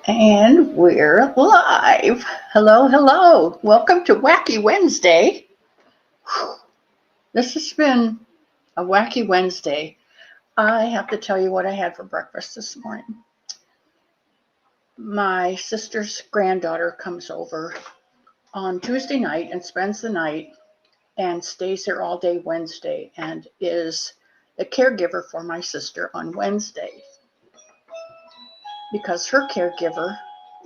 And we're live. Hello, hello. Welcome to Wacky Wednesday. This has been a wacky Wednesday. I have to tell you what I had for breakfast this morning. My sister's granddaughter comes over on Tuesday night and spends the night and stays here all day Wednesday and is the caregiver for my sister on Wednesday because her caregiver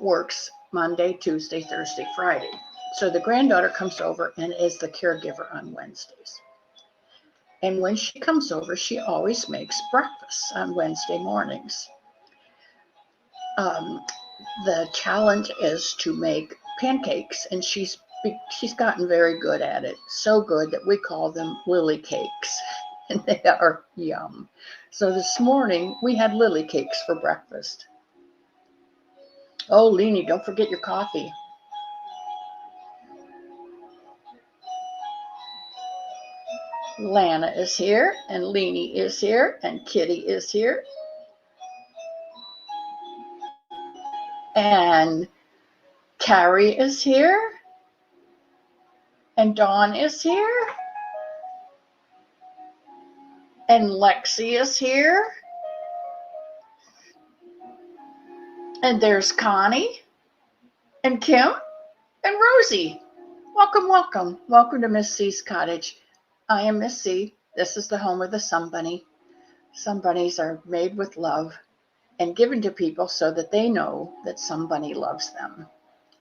works Monday, Tuesday, Thursday, Friday. So the granddaughter comes over and is the caregiver on Wednesdays. And when she comes over, she always makes breakfast on Wednesday mornings. Um, the challenge is to make pancakes, and she's gotten very good at it. So good that we call them lily cakes, and they are yum. So this morning we had lily cakes for breakfast. Oh, Leanie, don't forget your coffee. Lana is here, and Leanie is here, and Kitty is here. And Carrie is here, and Dawn is here, and Lexi is here, and there's Connie, and Kim, and Rosie. Welcome, welcome. Welcome to Miss C's cottage. I am Miss C. This is the home of the Sun Bunny. Sun bunnies are made with love and given to people so that they know that Sun Bunny loves them.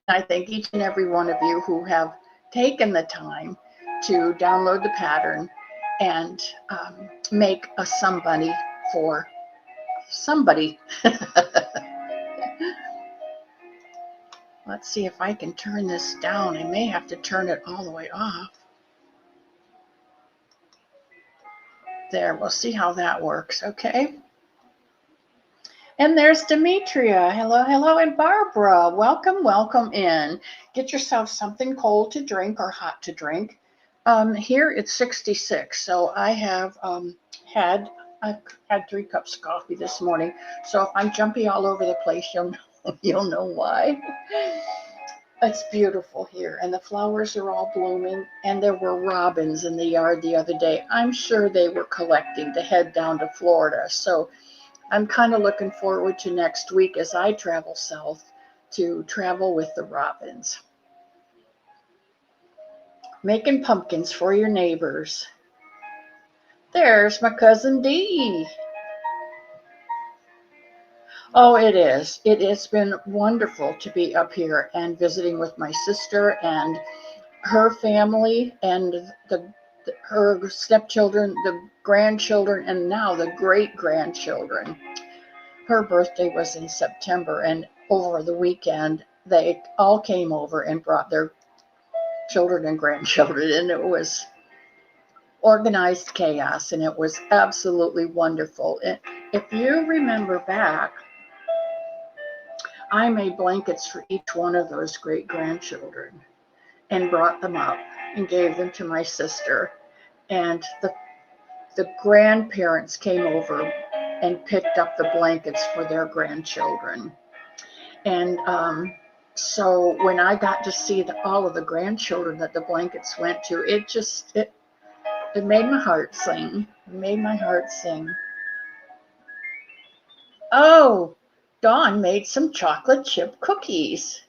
I thank each and every one of you who have taken the time to download the pattern and make a Sun Bunny for somebody. Let's see if I can turn this down. I may have to turn it all the way off. There, we'll see how that works, okay? And there's Demetria. Hello, hello. And Barbara, welcome, welcome in. Get yourself something cold to drink or hot to drink. Here it's 66, so I've had 3 cups of coffee this morning. So if I'm jumpy all over the place, you'll know why. It's beautiful here, and the flowers are all blooming, and there were robins in the yard the other day. I'm sure they were collecting to head down to Florida. So I'm kind of looking forward to next week as I travel south to travel with the robins. Making pumpkins for your neighbors. There's my cousin Dee. Oh, it is. It has been wonderful to be up here and visiting with my sister and her family and her stepchildren, the grandchildren, and now the great-grandchildren. Her birthday was in September, and over the weekend, they all came over and brought their children and grandchildren, and it was organized chaos, and it was absolutely wonderful. If you remember back, I made blankets for each one of those great-grandchildren and brought them up and gave them to my sister. And the grandparents came over and picked up the blankets for their grandchildren. And so when I got to see all of the grandchildren that the blankets went to, it made my heart sing. It made my heart sing. Oh, Dawn made some chocolate chip cookies.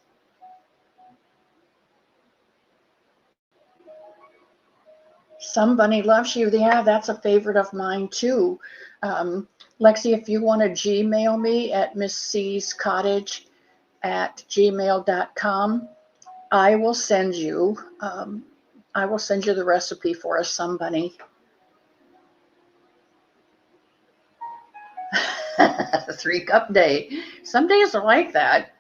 Somebody loves you. Yeah, that's a favorite of mine too. Lexi, if you want to Gmail me at misscscottage@gmail.com, I will send you the recipe for a Sun Bunny. 3-cup day. Some days are like that.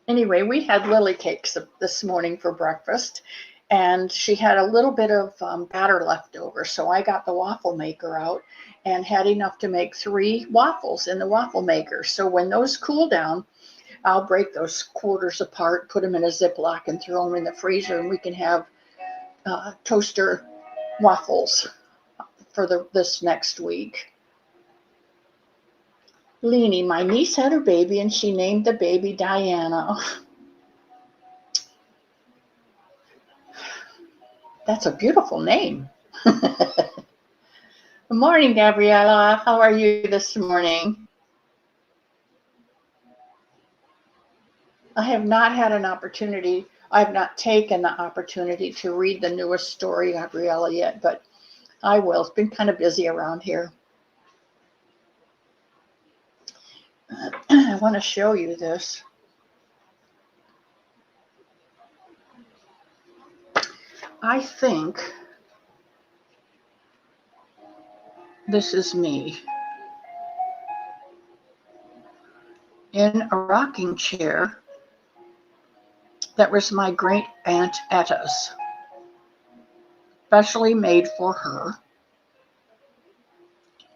Anyway, we had lily cakes this morning for breakfast, and she had a little bit of batter left over. So I got the waffle maker out and had enough to make 3 waffles in the waffle maker. So when those cool down, I'll break those quarters apart, put them in a Ziploc, and throw them in the freezer, and we can have toaster waffles for this next week. Leanie, my niece had her baby and she named the baby Diana. That's a beautiful name. Good morning, Gabriella. How are you this morning? I have not had an opportunity. I have not taken the opportunity to read the newest story, Gabriella, yet, but I will. It's been kind of busy around here. I want to show you this. I think this is me in a rocking chair that was my great aunt Etta's, specially made for her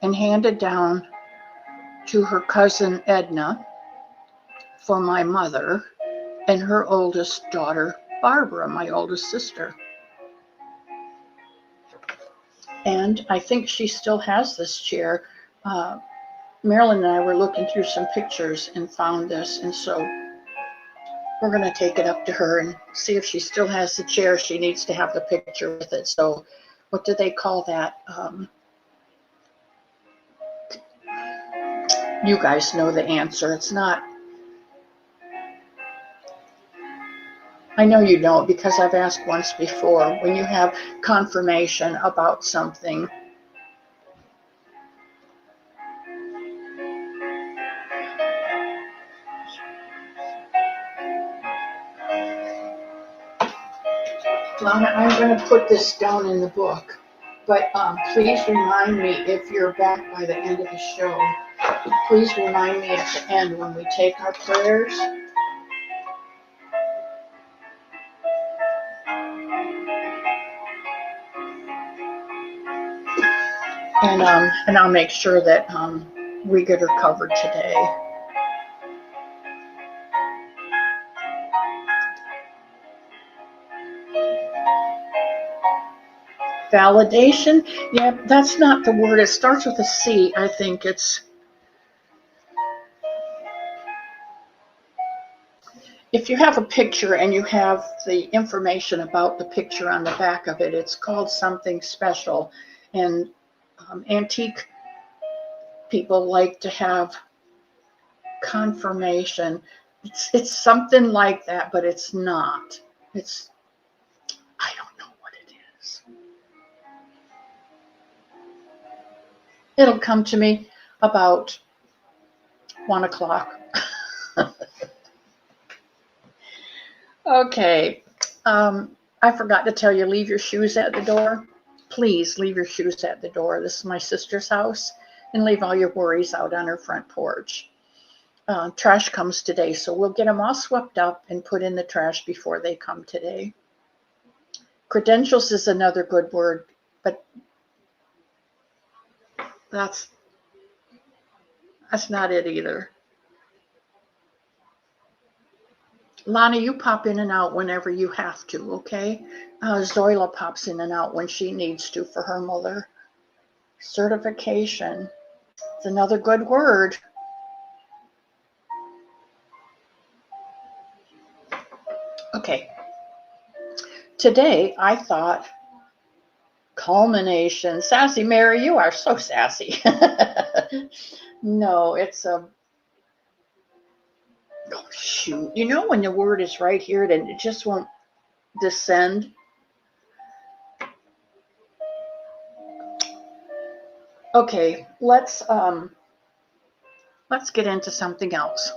and handed down to her cousin Edna for my mother and her oldest daughter, Barbara, my oldest sister. And I think she still has this chair. Marilyn and I were looking through some pictures and found this, and so we're going to take it up to her and see if she still has the chair. She needs to have the picture with it. So what do they call that? You guys know the answer. It's not. I know you don't because I've asked once before. When you have confirmation about something, Lana, I'm going to put this down in the book, but please remind me if you're back by the end of the show. Please remind me at the end when we take our prayers. And I'll make sure that we get her covered today. Validation? Yeah, that's not the word. It starts with a C. I think it's. If you have a picture and you have the information about the picture on the back of it, it's called something special. And antique people like to have confirmation. It's something like that, but it's not. It's, I don't know what it is. It'll come to me about 1 o'clock. Okay. I forgot to tell you, leave your shoes at the door. Please leave your shoes at the door. This is my sister's house, and leave all your worries out on her front porch. Trash comes today, so we'll get them all swept up and put in the trash before they come today. Credentials is another good word, but that's not it either. Lana, you pop in and out whenever you have to, okay? Zoila pops in and out when she needs to for her mother. Certification. It's another good word. Okay. Today, I thought culmination. Sassy Mary, you are so sassy. No, it's a. Oh, shoot. You know when the word is right here and it just won't descend? Okay, let's get into something else.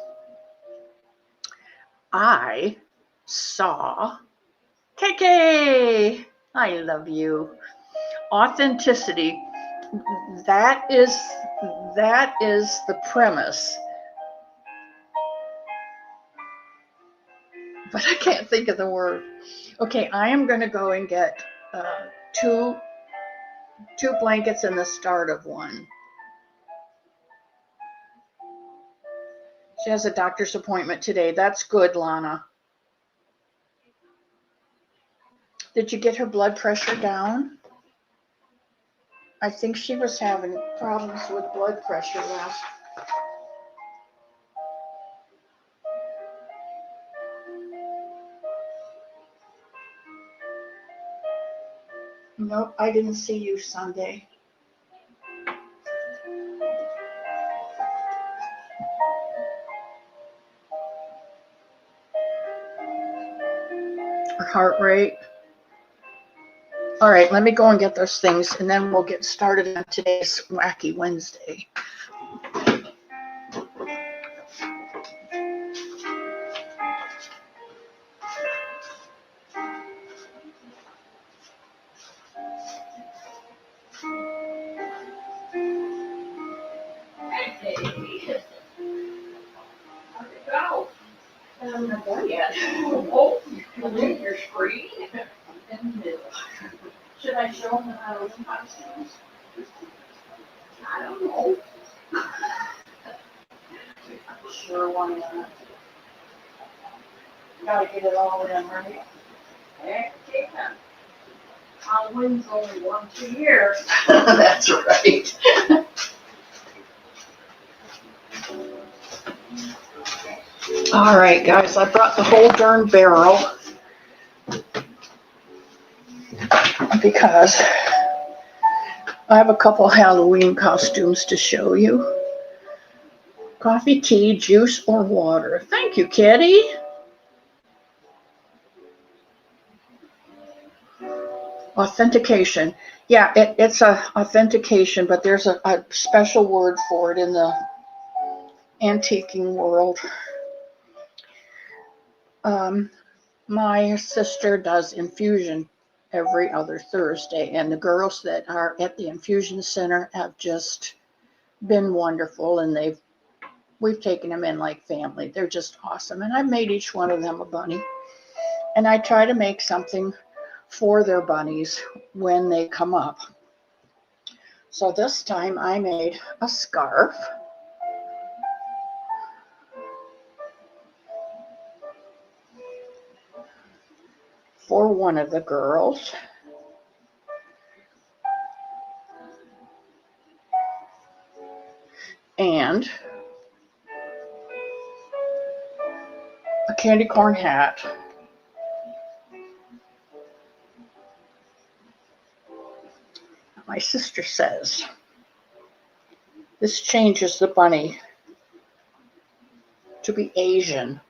I saw KK. I love you. Authenticity. That is the premise. But I can't think of the word. Okay, I am going to go and get two blankets and the start of one. She has a doctor's appointment today. That's good, Lana. Did you get her blood pressure down? I think she was having problems with blood pressure last. Nope, I didn't see you Sunday. Her heart rate. All right, let me go and get those things, and then we'll get started on today's Wacky Wednesday. Hey, how'd it go? I'm not done yet. Oh, you leave your screen in the middle. Should I show them the Halloween costumes? I don't know. Sure, why not? Gotta get it all in, right? Heck, yeah. Halloween's only 1-2 years. That's right. All right, guys, I brought the whole darn barrel because I have a couple Halloween costumes to show you. Coffee, tea, juice, or water. Thank you, Kitty. Authentication. Yeah, it's a authentication, but there's a special word for it in the antiquing world. My sister does infusion every other Thursday, and the girls that are at the infusion center have just been wonderful, and we've taken them in like family. They're just awesome, and I've made each one of them a bunny, and I try to make something for their bunnies when they come up. So this time I made a scarf. For one of the girls. And a candy corn hat. My sister says this changes the bunny to be Asian.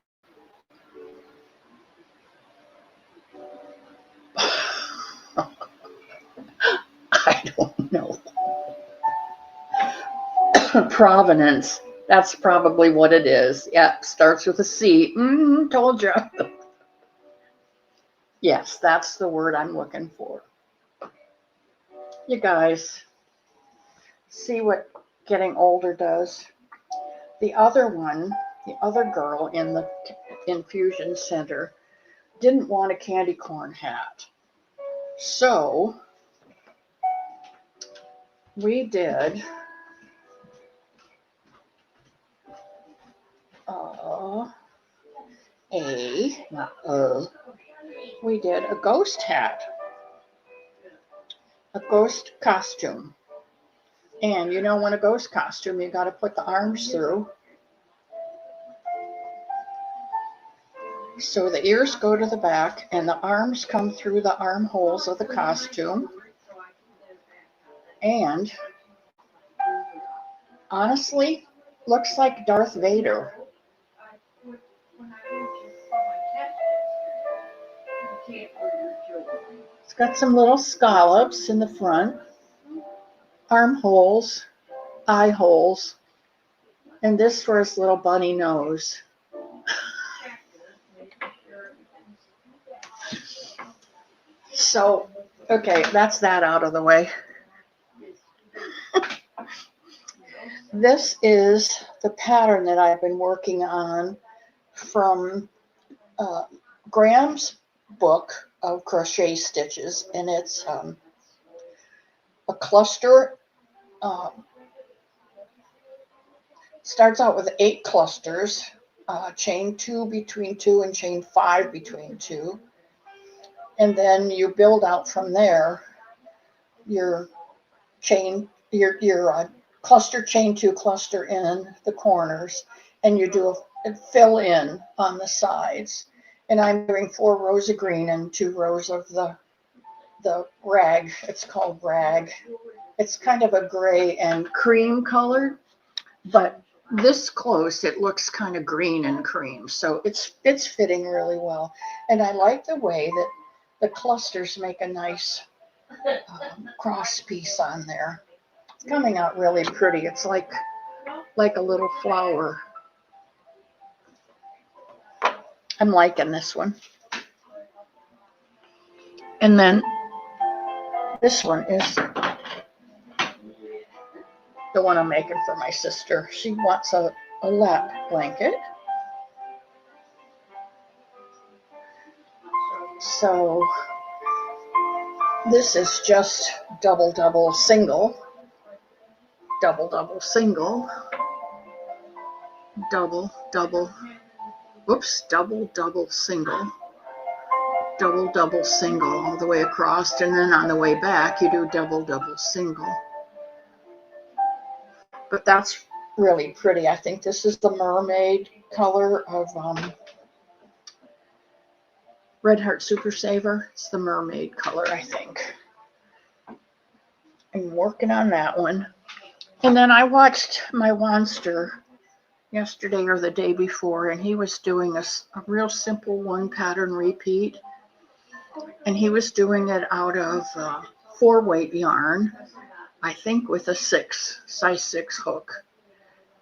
I don't know. Provenance. That's probably what it is. Yeah, starts with a C. Told you. Yes, that's the word I'm looking for. You guys, see what getting older does? The other girl in the infusion center didn't want a candy corn hat. So we did we did a ghost hat, a ghost costume. And you know, in a ghost costume, you got to put the arms through. So the ears go to the back and the arms come through the armholes of the costume. And honestly, looks like Darth Vader. It's got some little scallops in the front, armholes, eye holes, and this for his little bunny nose. So, okay, that's that out of the way. This is the pattern that I've been working on from Graham's book of crochet stitches, and it's a cluster. Starts out with 8 clusters, chain 2 between 2 and chain 5 between 2, and then you build out from there. Your cluster, chain 2, cluster in the corners, and you do a fill in on the sides. And I'm doing 4 rows of green and 2 rows of the the rag. It's called rag. It's kind of a gray and cream color, but this close it looks kind of green and cream, so it's fitting really well. And I like the way that the clusters make a nice cross piece on there. It's coming out really pretty. It's like a little flower. I'm liking this one. And then this one is the one I'm making for my sister. She wants a lap blanket. So this is just double, double, single, double, double, single, double, double, whoops, double, double, single, double, double, single all the way across. And then on the way back, you do double, double, single. But that's really pretty. I think this is the mermaid color of Red Heart Super Saver. It's the mermaid color, I think. I'm working on that one. And then I watched my Wanster yesterday or the day before, and he was doing a real simple one pattern repeat. And he was doing it out of 4-weight yarn, I think with a size 6 hook.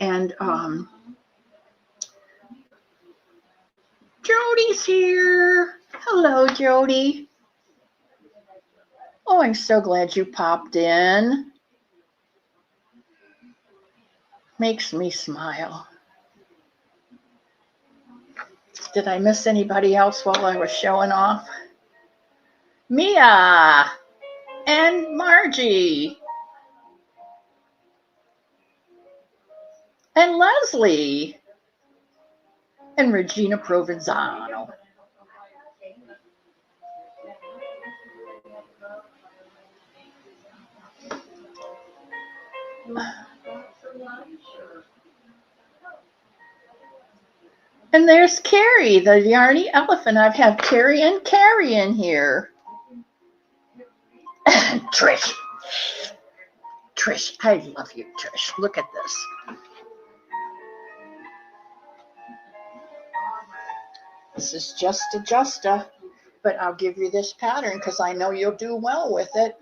And Jody's here. Hello, Jody. Oh, I'm so glad you popped in. Makes me smile. Did I miss anybody else while I was showing off? Mia and Margie and Leslie and Regina Provenzano. And there's Carrie, the Yarny Elephant. I have Terry and Carrie in here. Trish, I love you, Trish. Look at this. This is just a, but I'll give you this pattern because I know you'll do well with it.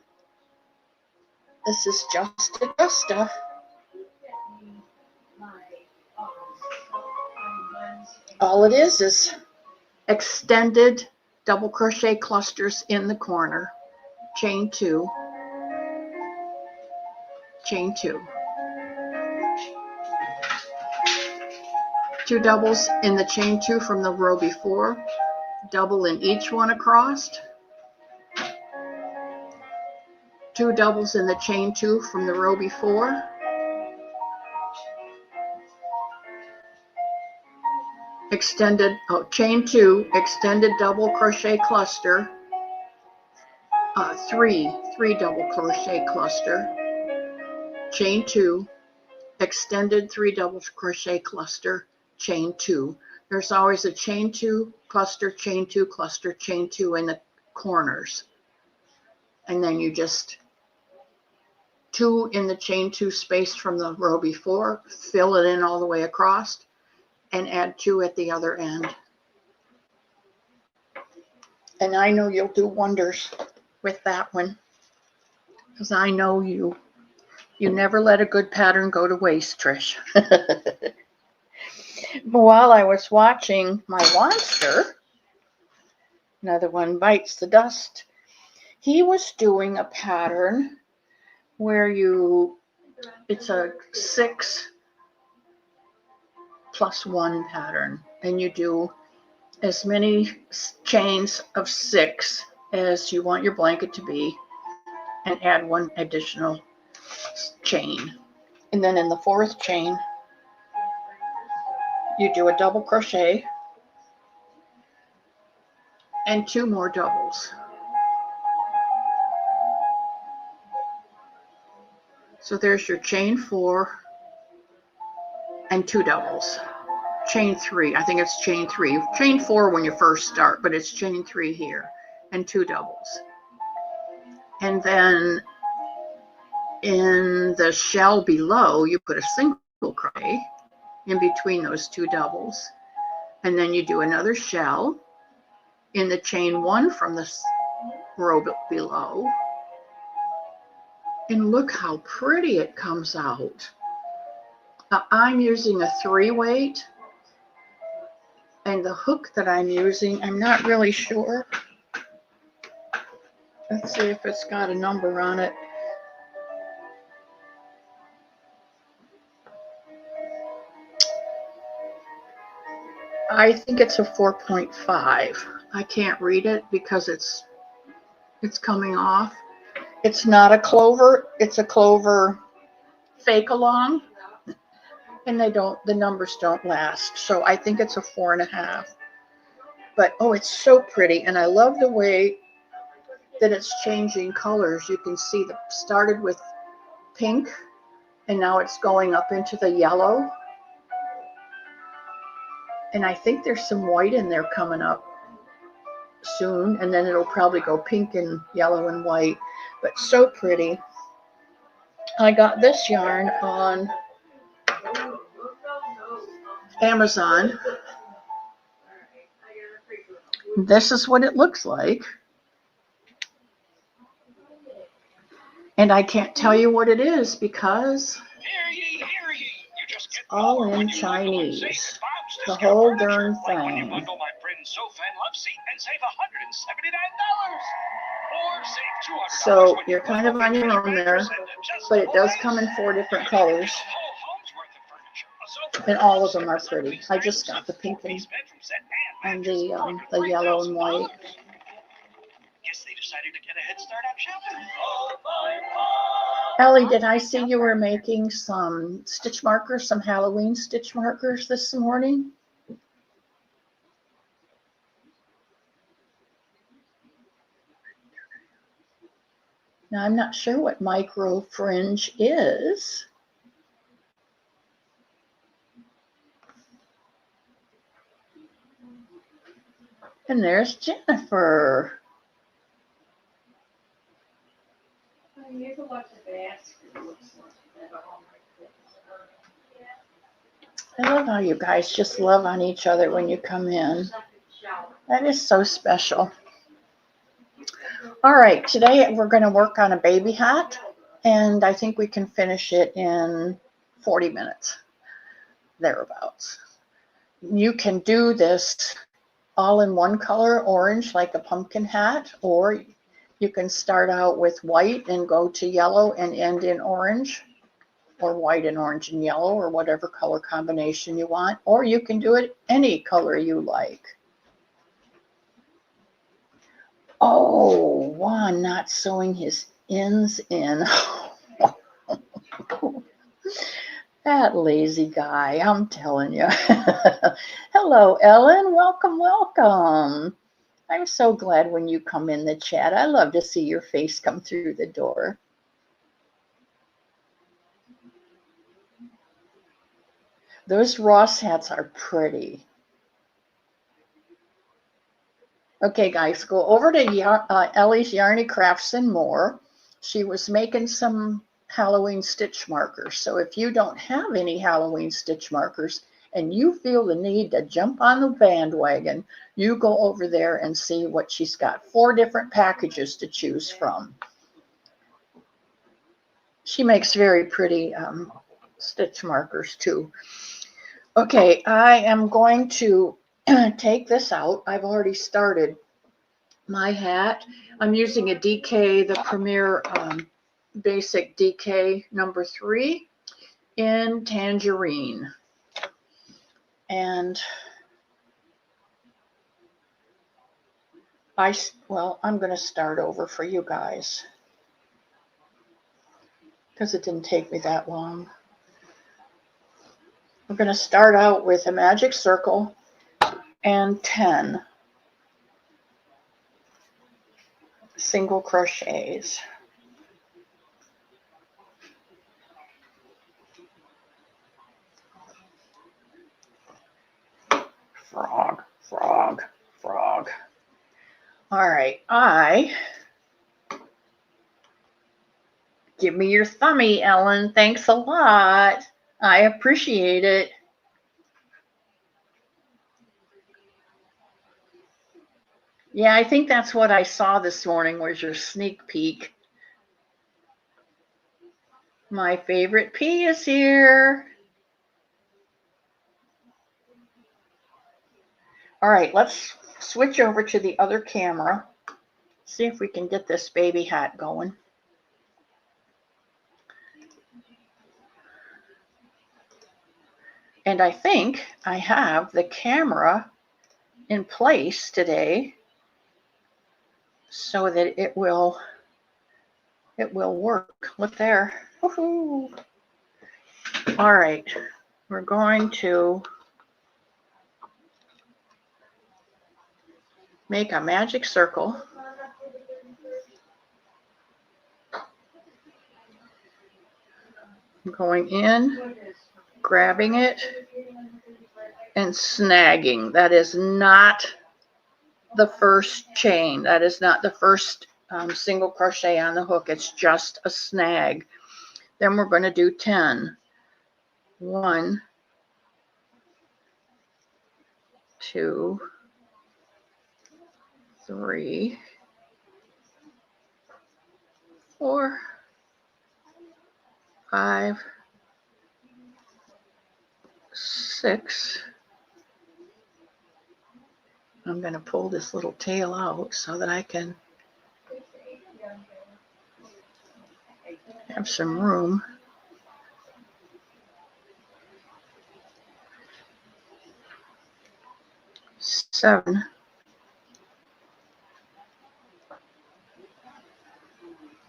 This is just a. All it is extended double crochet clusters in the corner, chain 2, chain 2. 2 doubles in the chain 2 from the row before, double in each one across, 2 doubles in the chain 2 from the row before, extended chain 2, extended double crochet cluster, 3 double crochet cluster, chain 2, extended 3 double crochet cluster, chain 2. There's always a chain 2 cluster, chain 2 cluster, chain 2 in the corners, and then you just 2 in the chain 2 space from the row before, fill it in all the way across, and add 2 at the other end. And I know you'll do wonders with that one, because I know you never let a good pattern go to waste, Trish. While I was watching my Wanster, another one bites the dust, he was doing a pattern where it's a 6 plus 1 pattern, and you do as many chains of 6 as you want your blanket to be, and add 1 additional chain. And then in the 4th chain, you do a double crochet and 2 more doubles. So there's your chain 4 and 2 doubles. Chain 3, I think it's chain 3. Chain 4 when you first start, but it's chain 3 here, and 2 doubles. And then in the shell below, you put a single crochet in between those two doubles. And then you do another shell in the chain one from the row below. And look how pretty it comes out. I'm using a 3-weight, and the hook that I'm using, I'm not really sure. Let's see if it's got a number on it. I think it's a 4.5. I can't read it because it's coming off. It's not a clover, it's a clover fake along, and the numbers don't last. So I think it's a 4.5. But oh, it's so pretty, and I love the way that it's changing colors. You can see that started with pink, and now it's going up into the yellow. And I think there's some white in there coming up soon, and then it'll probably go pink and yellow and white. But so pretty. I got this yarn on Amazon. This is what it looks like. And I can't tell you what it is because it's all in Chinese. The whole darn thing. So you're kind of on your own there, but it does come in 4 different colors. And all of them are pretty. I just got the pink and the yellow and white. Guess they decided to get a head start on shopping. Ellie, did I see you were making some stitch markers, some Halloween stitch markers this morning? Now, I'm not sure what micro fringe is. And there's Jennifer. I love how you guys just love on each other when you come in. That is so special. All right, today we're going to work on a baby hat, and I think we can finish it in 40 minutes, thereabouts. You can do this all in one color, orange, like a pumpkin hat, or you can start out with white and go to yellow and end in orange, or white and orange and yellow, or whatever color combination you want, or you can do it any color you like. Oh, Juan not sewing his ends in. That lazy guy, I'm telling you. Hello, Ellen. Welcome, welcome. I'm so glad when you come in the chat. I love to see your face come through the door. Those Ross hats are pretty. Okay, guys, go over to Ellie's Yarny Crafts and More. She was making some Halloween stitch markers. So if you don't have any Halloween stitch markers and you feel the need to jump on the bandwagon, you go over there and see what she's got. 4 different packages to choose from. She makes very pretty stitch markers too. Okay, I am going to take this out. I've already started my hat. I'm using a DK, the Premier Basic DK number 3 in Tangerine. And I'm going to start over for you guys because it didn't take me that long. We're going to start out with a magic circle and 10 single crochets. Frog, frog, frog. All right, I Give me your thumbie, Ellen. Thanks a lot. I appreciate it. Yeah, I think that's what I saw this morning was your sneak peek. My favorite pea is here. All right, let's switch over to the other camera. See if we can get this baby hat going. And I think I have the camera in place today so that it will work. Look there. Woohoo. All right, we're going to make a magic circle. I'm going in, grabbing it, and snagging. That is not the first chain. That is not the first single crochet on the hook. It's just a snag. Then we're going to do 10. 1, 2, 3, 4, 5, 6. I'm going to pull this little tail out so that I can have some room. 7,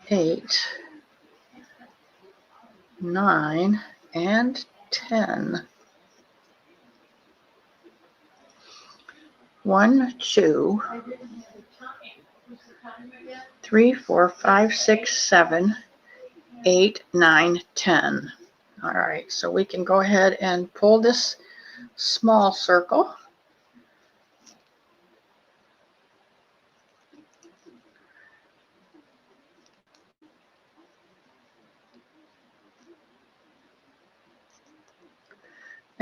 8, 9, and 10. 1, 2, 3, 4, 5, 6, 7, 8, 9, 10. All right, so we can go ahead and pull this small circle.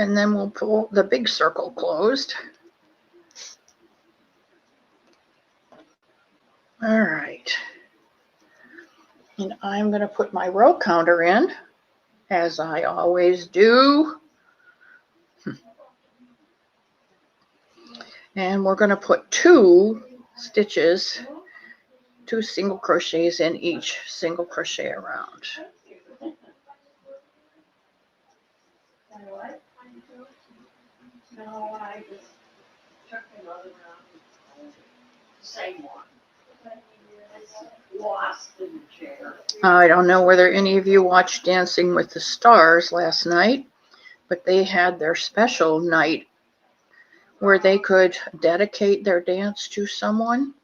And then we'll pull the big circle closed. All right. And I'm going to put my row counter in, as I always do. And we're going to put 2 stitches, 2 single crochets in each single crochet around. No, I just took another round. Same one. Lost in the chair. I don't know whether any of you watched Dancing with the Stars last night, but they had their special night where they could dedicate their dance to someone.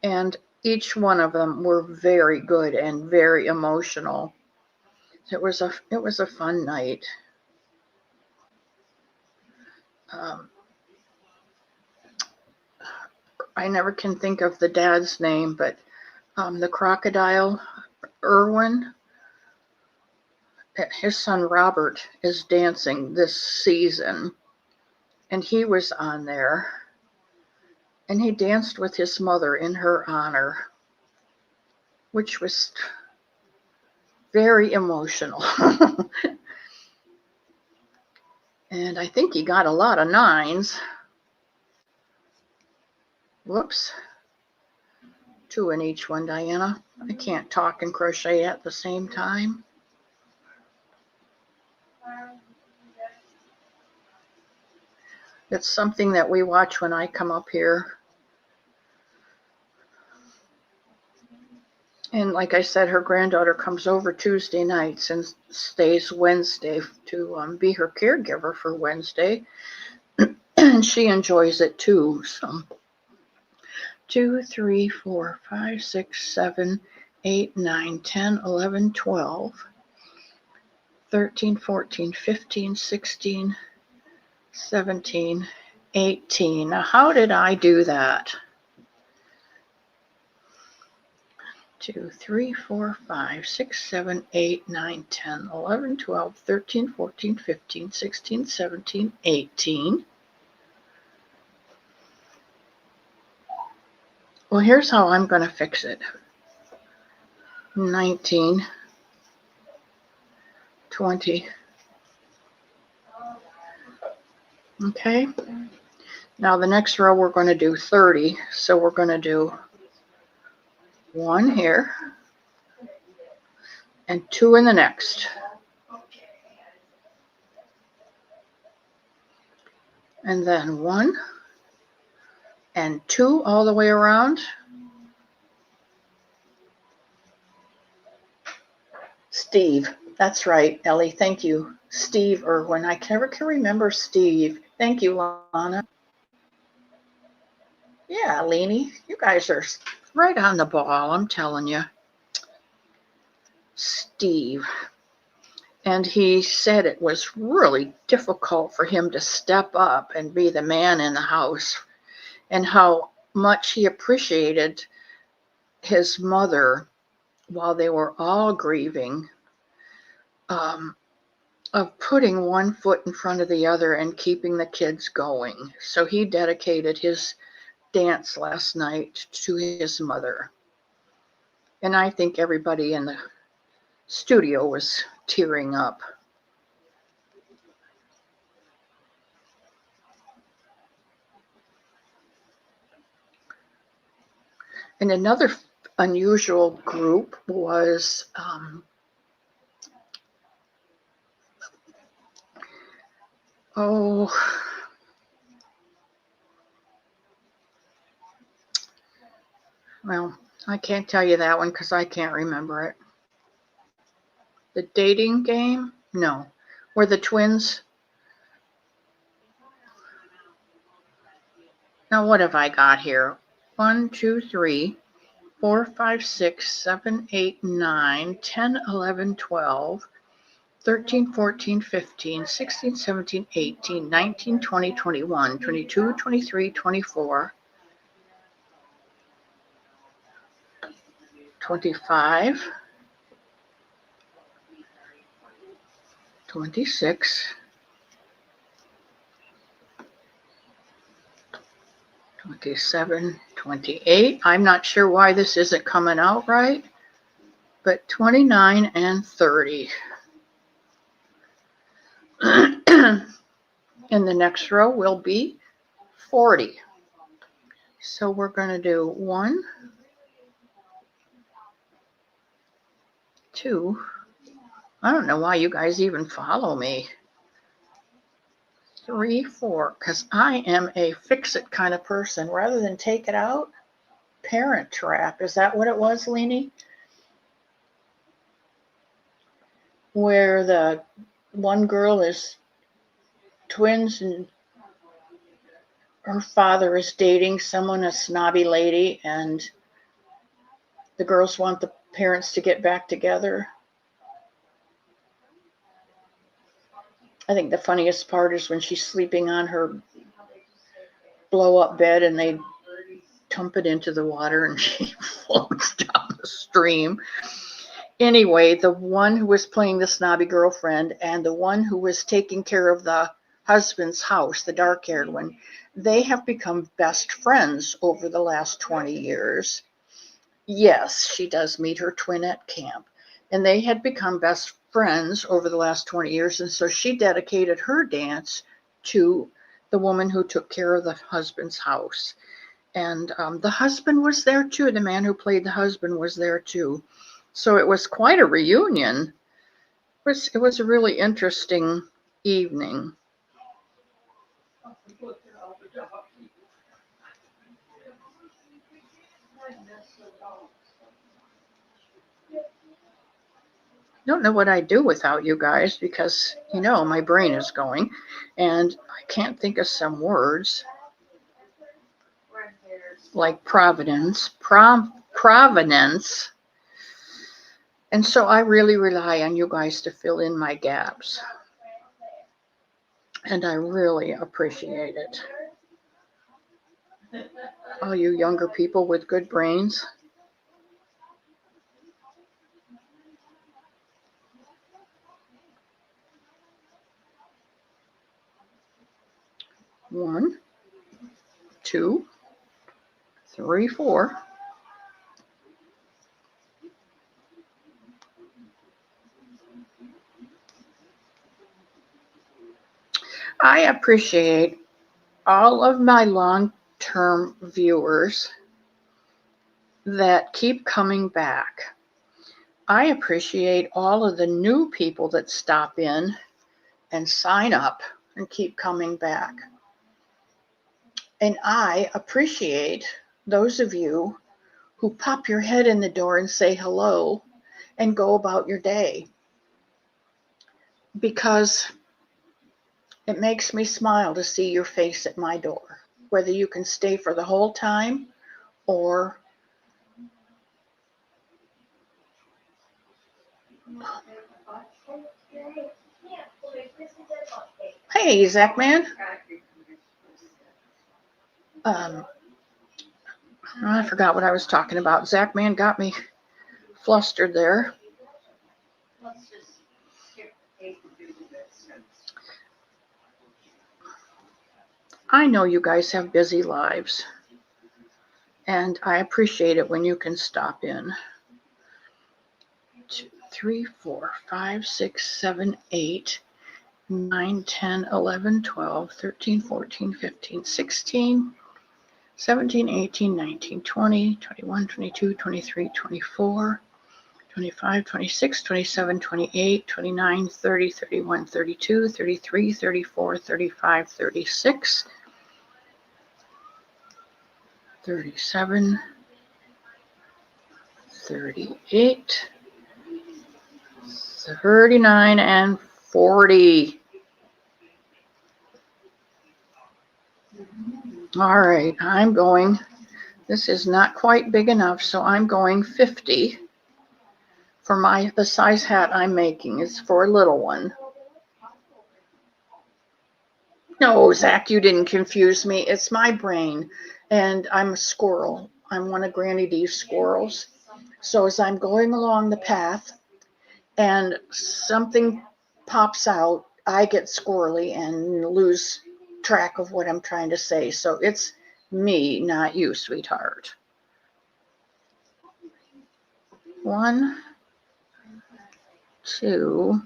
And each one of them were very good and very emotional. It was a fun night. I never can think of the dad's name, but the crocodile, Irwin, his son Robert is dancing this season, and he was on there, and he danced with his mother in her honor, which was very emotional. And I think he got a lot of 9s. Whoops. 2 in each one, Diana. I can't talk and crochet at the same time. It's something that we watch when I come up here. And like I said, her granddaughter comes over Tuesday nights and stays Wednesday to be her caregiver for Wednesday. And she enjoys it too. So 2, 3, 4, 5, 6, 7, 8, 9, 10, 11, 12, 13, 14, 15, 16, 17, 18. Now, how did I do that? 2, 3, 4, 5, 6, 7, 8, 9, 10, 11, 12, 13, 14, 15, 16, 17, 18. Well, here's how I'm going to fix it. 19, 20. Okay. Now the next row we're going to do 30. So we're going to do 1 here and 2 in the next. And then 1 and 2 all the way around. Steve. That's right, Ellie. Thank you. Steve Irwin. I never can remember Steve. Thank you, Lana. Yeah, Leanie, you guys are right on the ball, I'm telling you. Steve. And he said it was really difficult for him to step up and be the man in the house, and how much he appreciated his mother while they were all grieving, of putting one foot in front of the other and keeping the kids going. So he dedicated his dance last night to his mother. And I think everybody in the studio was tearing up. And another unusual group was well, I can't tell you that one because I can't remember it. The dating game? No. Were the twins? Now, what have I got here? 1, 2, 3, 4, 5, 6, 7, 8, 9, 10, 11, 12, 13, 14, 15, 16, 17, 18, 19, 20, 21, 22, 23, 24, 25, 26, 27, 28. I'm not sure why this isn't coming out right, but 29 and 30. And the next row will be 40. So we're going to do 1, 2. I don't know why you guys even follow me. 3, 4, because I am a fix-it kind of person. Rather than take it out, Parent Trap. Is that what it was, Leanie? Where the one girl is twins and her father is dating someone, a snobby lady, and the girls want the parents to get back together. I think the funniest part is when she's sleeping on her blow-up bed and they dump it into the water and she floats down the stream. Anyway, the one who was playing the snobby girlfriend and the one who was taking care of the husband's house, the dark-haired one, they have become best friends over the last 20 years. Yes, she does meet her twin at camp. And they had become best friends over the last 20 years. And so she dedicated her dance to the woman who took care of the husband's house. And the husband was there too. The man who played the husband was there too. So it was quite a reunion. It was a really interesting evening. Don't know what I'd do without you guys because, you know, my brain is going and I can't think of some words like providence, provenance. And so I really rely on you guys to fill in my gaps. And I really appreciate it. All you younger people with good brains. 1, 2, 3, 4. I appreciate all of my long-term viewers that keep coming back. I appreciate all of the new people that stop in and sign up and keep coming back. And I appreciate those of you who pop your head in the door and say hello and go about your day, because it makes me smile to see your face at my door, whether you can stay for the whole time or hey, Zach man. I forgot what I was talking about. Zach man got me flustered there. I know you guys have busy lives, and I appreciate it when you can stop in. 2, 3, 4, 5, 6, 7, 8, 9, 10, 11, 12, 13, 14, 15, 16, 17, 18, 19, 20, 21, 22, 23, 24, 25, 26, 27, 28, 29, 30, 31, 32, 33, 34, 35, 36, 37, 38, 39, and 40. All right, I'm going. This is not quite big enough, so I'm going 50 for the size hat I'm making. It's for a little one. No, Zach, you didn't confuse me. It's my brain, and I'm a squirrel. I'm one of Granny D's squirrels. So as I'm going along the path and something pops out, I get squirrely and lose track of what I'm trying to say. So it's me, not you, sweetheart. 1, 2,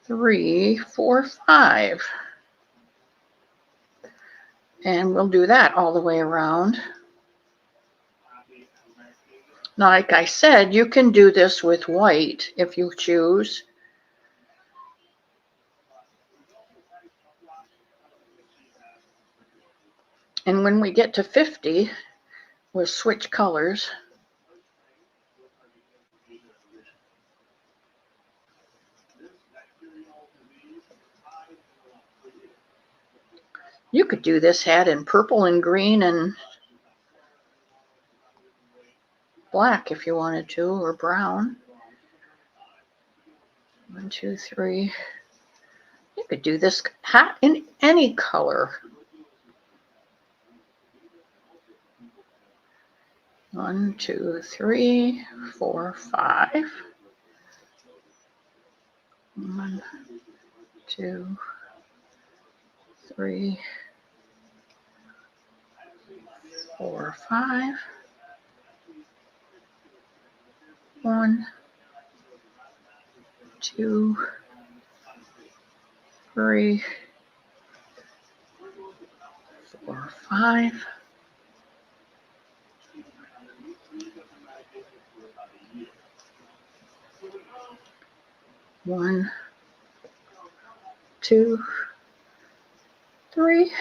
3, 4, 5. And we'll do that all the way around. Now, like I said, you can do this with white if you choose. And when we get to 50, we'll switch colors. You could do this hat in purple and green and black if you wanted to, or brown. 1, 2, 3. You could do this hat in any color. 1, 2, 3, 4, 5. 1, 2, 3, 4, 5. 1, 2, 3, 4, 5. 1, 2, 3,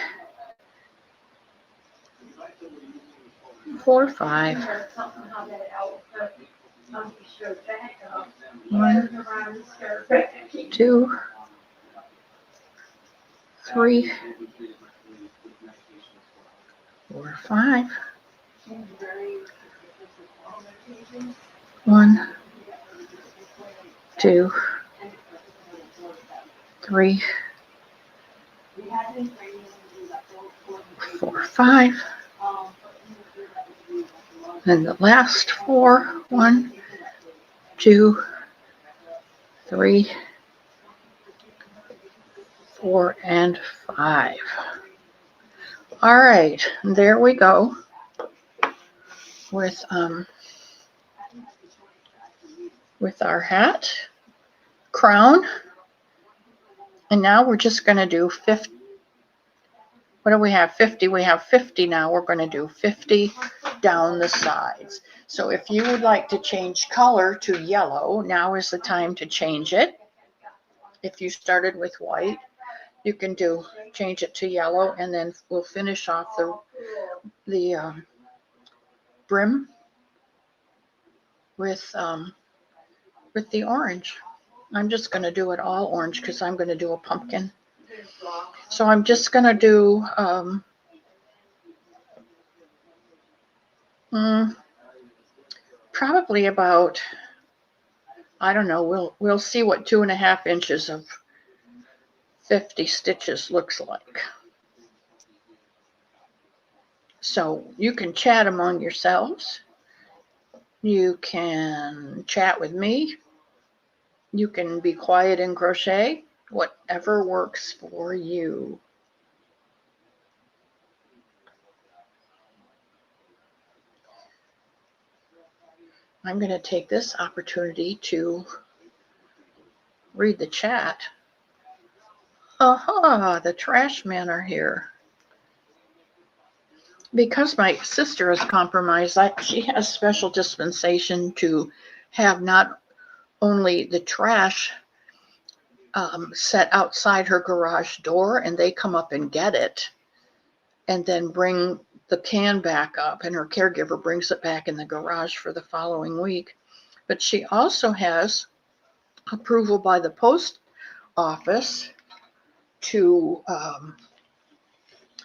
4, 5. 1, 2, 3, 4, 5. 1, 2, 3, 4, 5. And the last 4. 1, 2, 3, 4 and 5. All right, there we go with our hat, crown, and now we're just going to do 50. What do we have? 50. We have 50 now. We're going to do 50 down the sides. So if you would like to change color to yellow, now is the time to change it. If you started with white, you can change it to yellow, and then we'll finish off the brim with the orange. I'm just going to do it all orange because I'm going to do a pumpkin. So I'm just going to do probably about, I don't know, we'll see what 2.5 inches of 50 stitches looks like. So you can chat among yourselves. You can chat with me. You can be quiet and crochet, whatever works for you. I'm going to take this opportunity to read the chat. Aha, the trash men are here. Because my sister is compromised, she has special dispensation to have not only the trash set outside her garage door, and they come up and get it and then bring the can back up, and her caregiver brings it back in the garage for the following week. But she also has approval by the post office to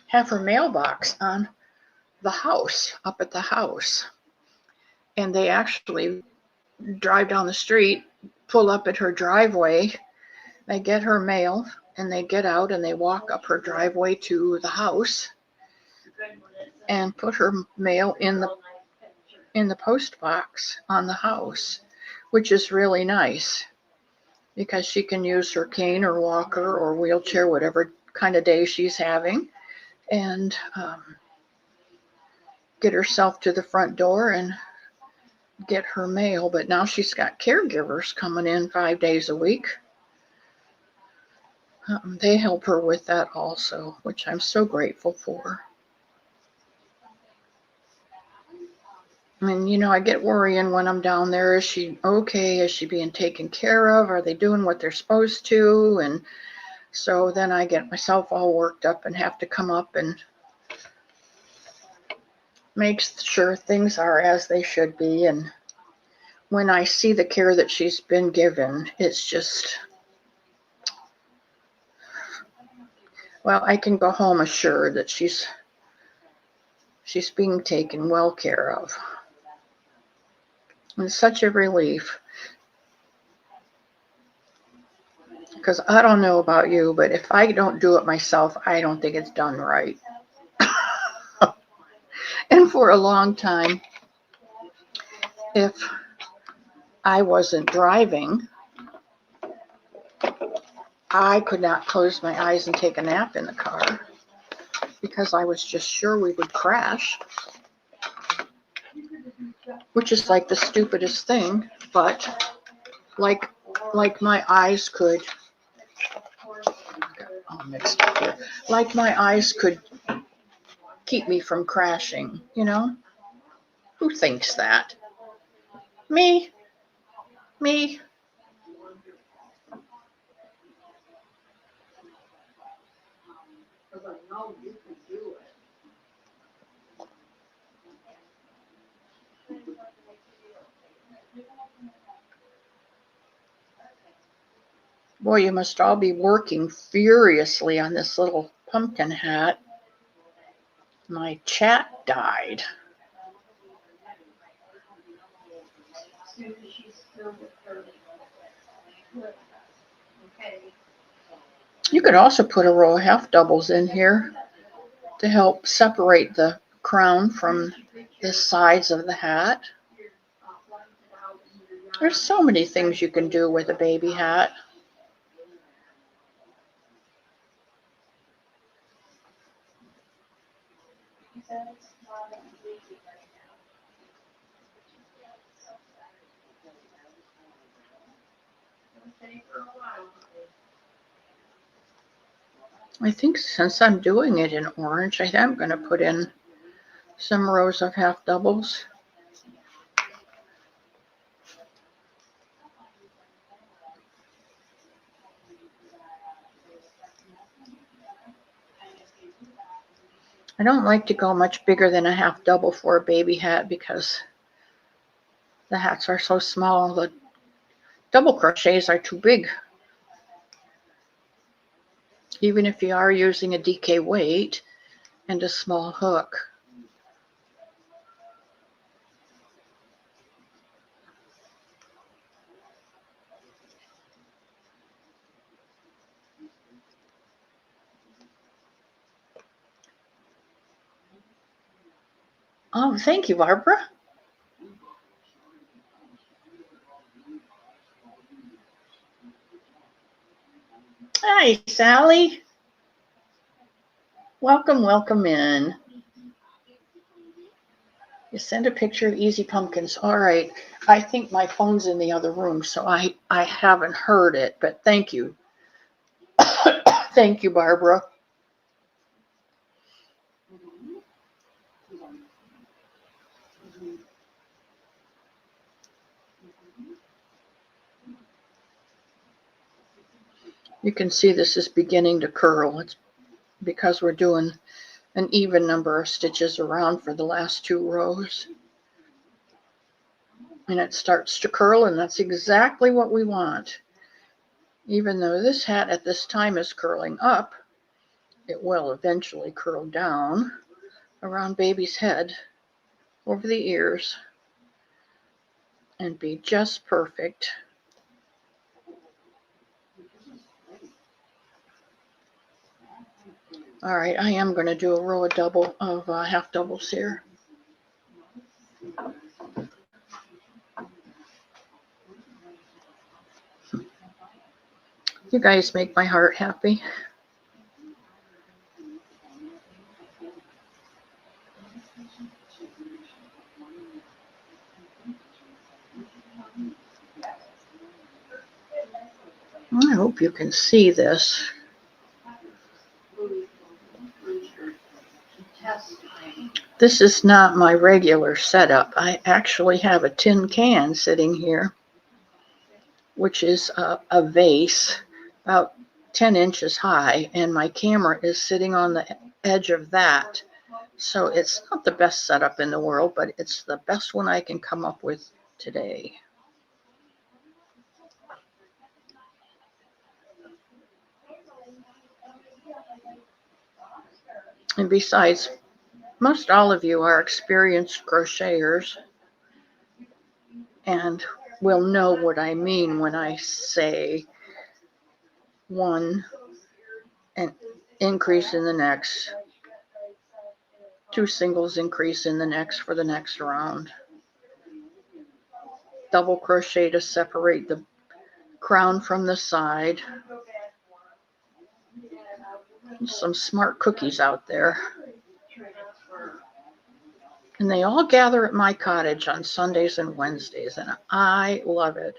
have her mailbox on the house, up at the house. And they actually drive down the street, pull up at her driveway, they get her mail, and they get out and they walk up her driveway to the house and put her mail in the post box on the house, which is really nice because she can use her cane or walker or wheelchair, whatever kind of day she's having, and get herself to the front door and get her mail. But now she's got caregivers coming in 5 days a week. They help her with that also, which I'm so grateful for. And, I get worrying when I'm down there. Is she okay? Is she being taken care of? Are they doing what they're supposed to? And so then I get myself all worked up and have to come up and make sure things are as they should be. And when I see the care that she's been given, it's just, well, I can go home assured that she's being taken well care of. And it's such a relief. Because I don't know about you, but if I don't do it myself, I don't think it's done right. And for a long time, if I wasn't driving, I could not close my eyes and take a nap in the car because I was just sure we would crash, which is like the stupidest thing, but like my eyes could, all mixed up here, like my eyes could keep me from crashing, Who thinks that? Me. Boy, you must all be working furiously on this little pumpkin hat. My chat died. You could also put a row of half doubles in here to help separate the crown from the sides of the hat. There's so many things you can do with a baby hat. I think since I'm doing it in orange, I am going to put in some rows of half doubles. I don't like to go much bigger than a half double for a baby hat because the hats are so small. The double crochets are too big. Even if you are using a DK weight and a small hook. Oh, thank you, Barbara. Hi, Sally. Welcome, welcome in. You send a picture of Easy Pumpkins. All right. I think my phone's in the other room, so I haven't heard it, but thank you. Thank you, Barbara. You can see this is beginning to curl. It's because we're doing an even number of stitches around for the last 2 rows. And it starts to curl, and that's exactly what we want. Even though this hat at this time is curling up, it will eventually curl down around baby's head, over the ears, and be just perfect. All right, I am going to do a row of half doubles here. You guys make my heart happy. I hope you can see this. This is not my regular setup. I actually have a tin can sitting here, which is a vase about 10 inches high, and my camera is sitting on the edge of that. So it's not the best setup in the world, but it's the best one I can come up with today. And besides, most all of you are experienced crocheters and will know what I mean when I say one and increase in the next, 2 singles increase in the next for the next round, double crochet to separate the crown from the side. Some smart cookies out there. And they all gather at my cottage on Sundays and Wednesdays, and I love it.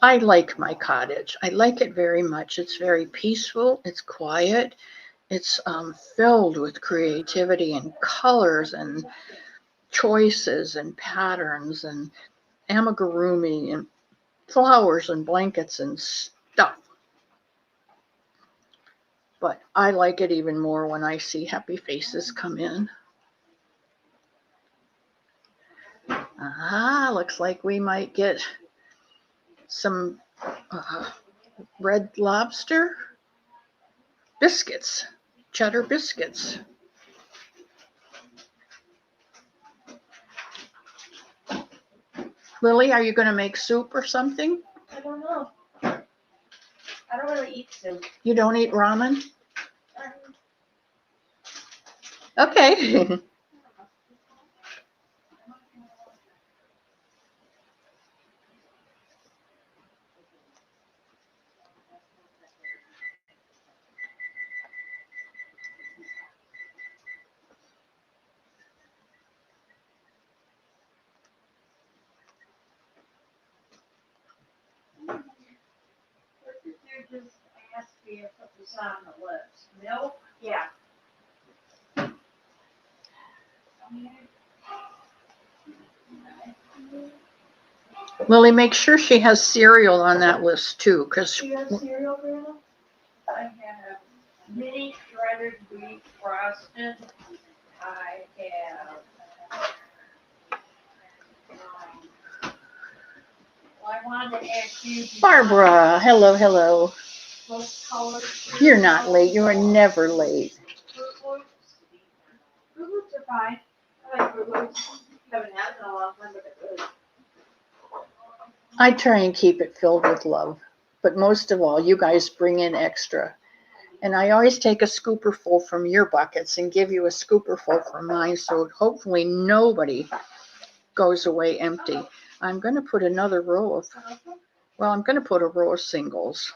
I like my cottage. I like it very much. It's very peaceful. It's quiet. It's filled with creativity and colors and choices and patterns and amigurumi and flowers and blankets and stuff. But I like it even more when I see happy faces come in. Looks like we might get some Red Lobster biscuits, cheddar biscuits. Lily, are you going to make soup or something? I don't know. I don't really eat soup. You don't eat ramen? Okay. what's on the list? Milk? Yeah. Lily, make sure she has cereal on that list too, because Do you have cereal, Grandma? I have mini shredded wheat frosted. I have. Well, I wanted to ask you. Barbara, hello, hello. Most colored. You're not late. You are never late. Fruit Loops. Fruit Loops are fine. I like Fruit Loops. Haven't had them in a long time, but they're good. I try and keep it filled with love, but most of all, you guys bring in extra. And I always take a scooper full from your buckets and give you a scooper full from mine, so hopefully nobody goes away empty. I'm going to put another row of, well, I'm going to put a row of singles.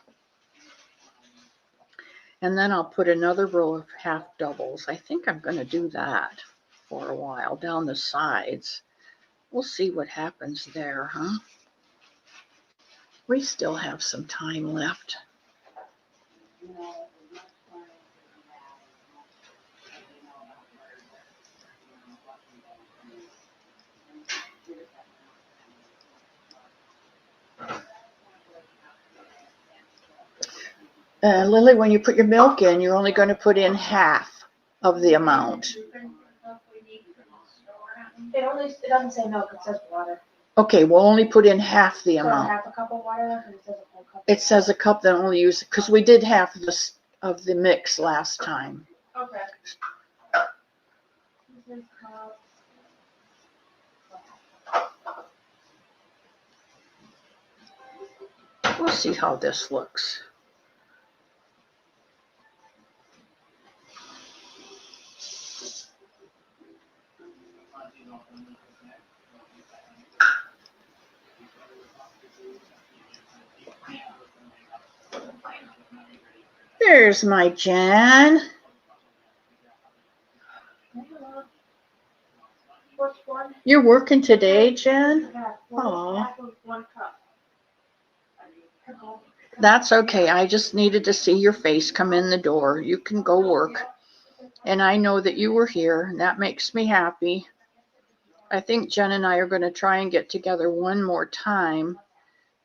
And then I'll put another row of half doubles. I think I'm going to do that for a while down the sides. We'll see what happens there, huh? We still have some time left. Lily, when you put your milk in, you're only going to put in half of the amount. It doesn't say milk, it says water. Okay, we'll only put in half the So amount. half a cup of water, and it says a full cup. It says a cup that only use, because we did half of the mix last time. Okay. We'll see how this looks. There's my Jen. What's one? You're working today, Jen? Yeah, Aw. half of 1 cup. That's okay. I just needed to see your face come in the door. You can go work. And I know that you were here, and that makes me happy. I think Jen and I are going to try and get together one more time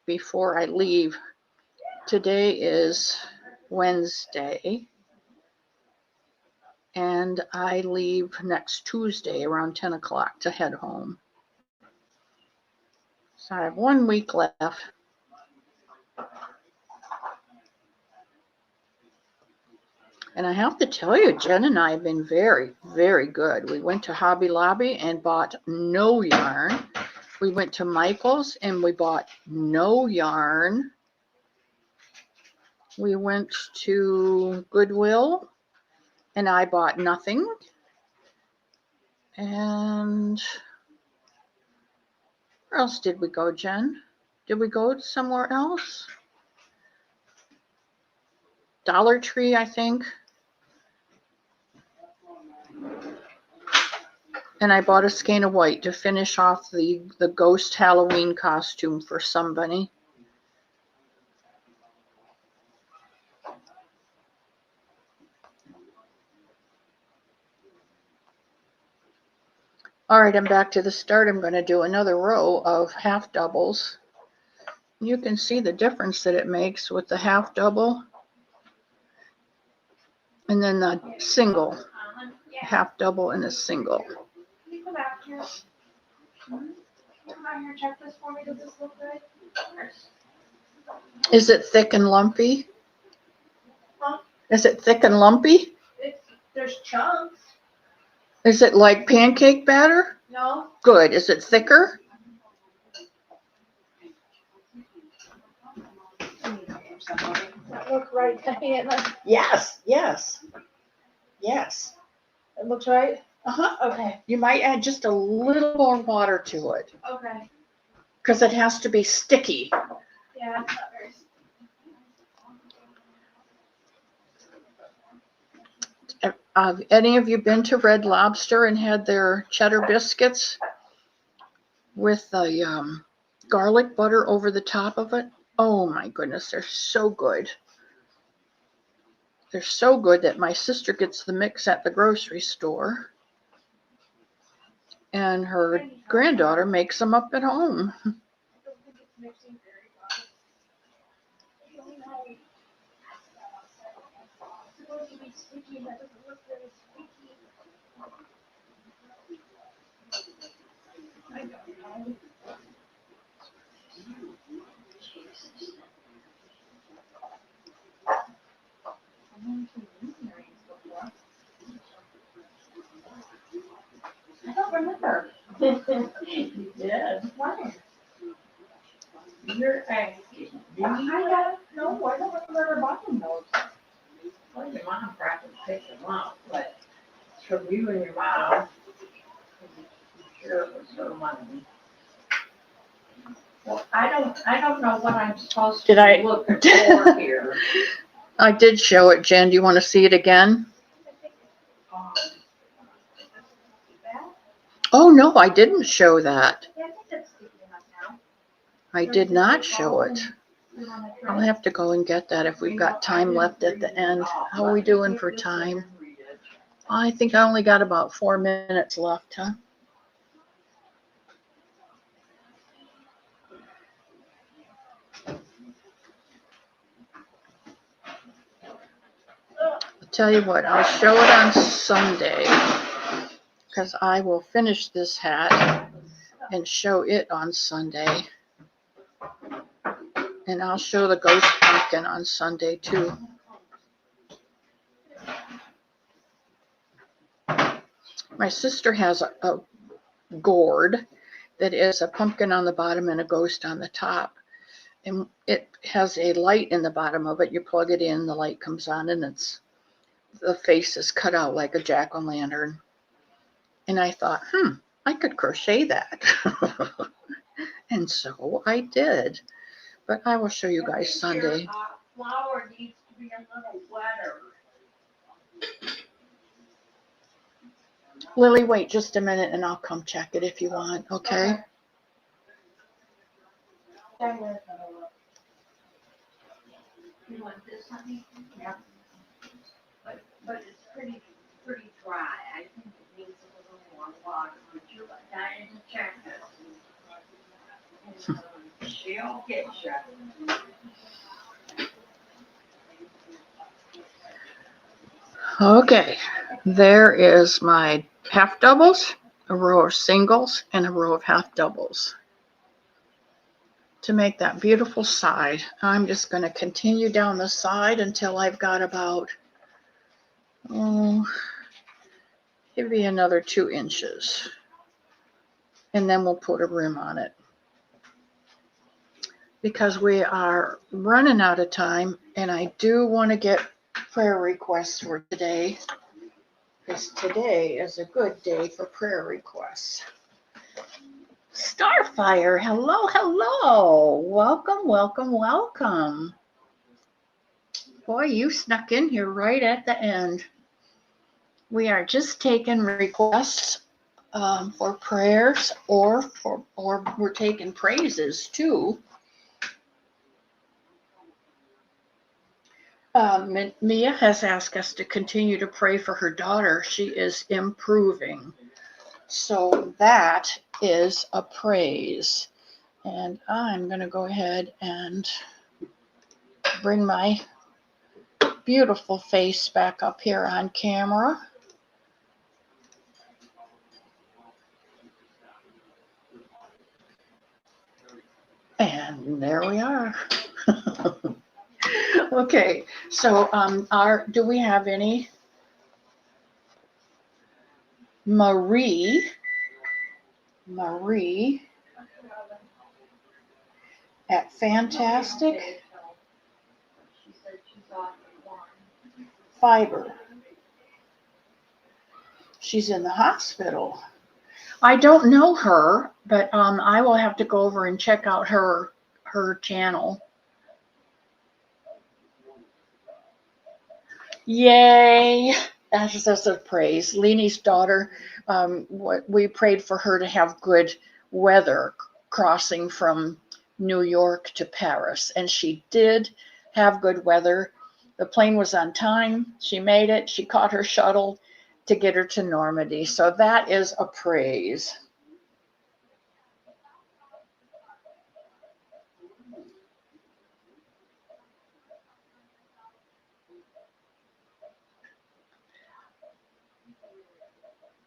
before I leave. Today is Wednesday, and I leave next Tuesday around 10 o'clock to head home. So I have 1 week left. And I have to tell you, Jen and I have been very, very good. We went to Hobby Lobby and bought no yarn. We went to Michael's and we bought no yarn. We went to Goodwill and I bought nothing. And where else did we go, Jen? Did we go somewhere else? Dollar Tree, I think. And I bought a skein of white to finish off the ghost Halloween costume for somebody. All right, I'm back to the start. I'm going to do another row of half doubles. You can see the difference that it makes with the half double and then the single, half double and a single. Can you come back here? Come out here, check this for me. Does this look good? Is it thick and lumpy? Huh? Is it thick and lumpy? There's chunks. Is it like pancake batter? No. Good. Is it thicker? That look right. Yes, yes, yes. It looks right? Uh-huh. Okay. You might add just a little more water to it Okay. because it has to be sticky. Yeah, it's not very. Have any of you been to Red Lobster and had their cheddar biscuits with the garlic butter over the top of it? Oh my goodness, they're so good. They're so good that my sister gets the mix at the grocery store, and her granddaughter makes them up at home. I don't remember. You did? When? You're asking. I don't know. I don't remember buying those. Well, your mom practically picked them up, but from you and your mom, I'm sure it was her money. Well, I don't know what I'm supposed Did to I- look for here. I did show it, Jen. Do you want to see it again? Um, Oh, no, I didn't show that. yeah, I think that's good enough now. I did not show it. I'll have to go and get that if we've got time left at the end. How are we doing for time? I think I only got about 4 minutes left, huh? I'll tell you what, I'll show it on Sunday because I will finish this hat and show it on Sunday. And I'll show the ghost pumpkin on Sunday too. My sister has a gourd that is a pumpkin on the bottom and a ghost on the top. And it has a light in the bottom of it. You plug it in, the light comes on, and the face is cut out like a jack-o'-lantern. And I thought, I could crochet that. And so I did. But I will show you guys Sunday. Your flower needs to be a little wetter. Lily, wait just a minute and I'll come check it if you want, okay? You want this, honey? Yeah. But it's pretty dry. I think it needs a little more water. Would you like Diane to check this? She'll get you. Okay, there is my half doubles, a row of singles, and a row of half doubles. To make that beautiful side, I'm just going to continue down the side until I've got about, maybe another 2 inches. And then we'll put a rim on it. Because we are running out of time, and I do want to get prayer requests for today. Because today is a good day for prayer requests. Starfire, hello, hello. Welcome, welcome, welcome. Boy, you snuck in here right at the end. We are just taking requests for prayers, or we're taking praises too. Mia has asked us to continue to pray for her daughter. She is improving. So that is a praise. And I'm going to go ahead and bring my beautiful face back up here on camera. And there we are. Okay, so do we have any? Marie at Fantastic Fiber. She's in the hospital. I don't know her, but I will have to go over and check out her channel. Yay! That's a praise. Leanie's daughter, we prayed for her to have good weather crossing from New York to Paris, and she did have good weather. The plane was on time. She made it. She caught her shuttle to get her to Normandy. So that is a praise.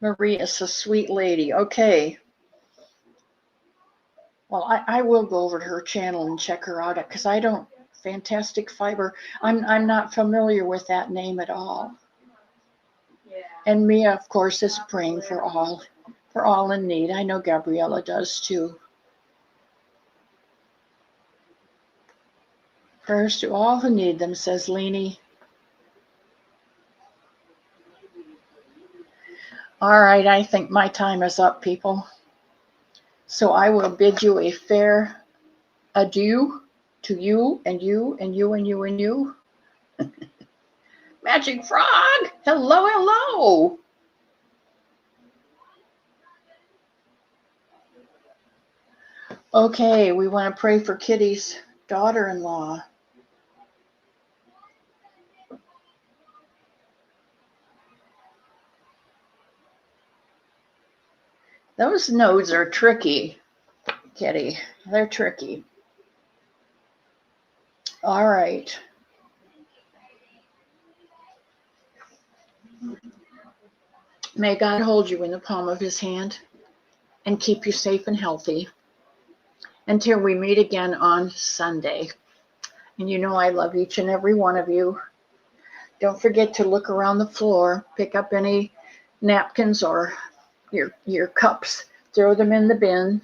Marie is a sweet lady. Okay. Well, I will go over to her channel and check her out because I don't, Fantastic Fiber. I'm not familiar with that name at all. And Mia, of course, is praying for all in need. I know Gabriella does too. Prayers to all who need them, says Leanie. All right, I think my time is up, people. So I will bid you a fair adieu to you and you and you and you and you. Magic Frog, hello, hello. Okay, we want to pray for Kitty's daughter-in-law. Those nodes are tricky, Kitty. They're tricky. All right. May God hold you in the palm of his hand and keep you safe and healthy until we meet again on Sunday. And you know I love each and every one of you. Don't forget to look around the floor, pick up any napkins or your cups, throw them in the bin,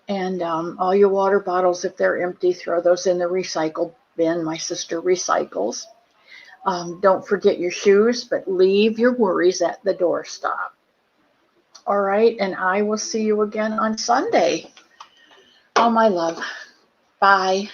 and all your water bottles, if they're empty, throw those in the recycle bin. My sister recycles. Don't forget your shoes, but leave your worries at the doorstop. All right, and I will see you again on Sunday. All my love. Bye.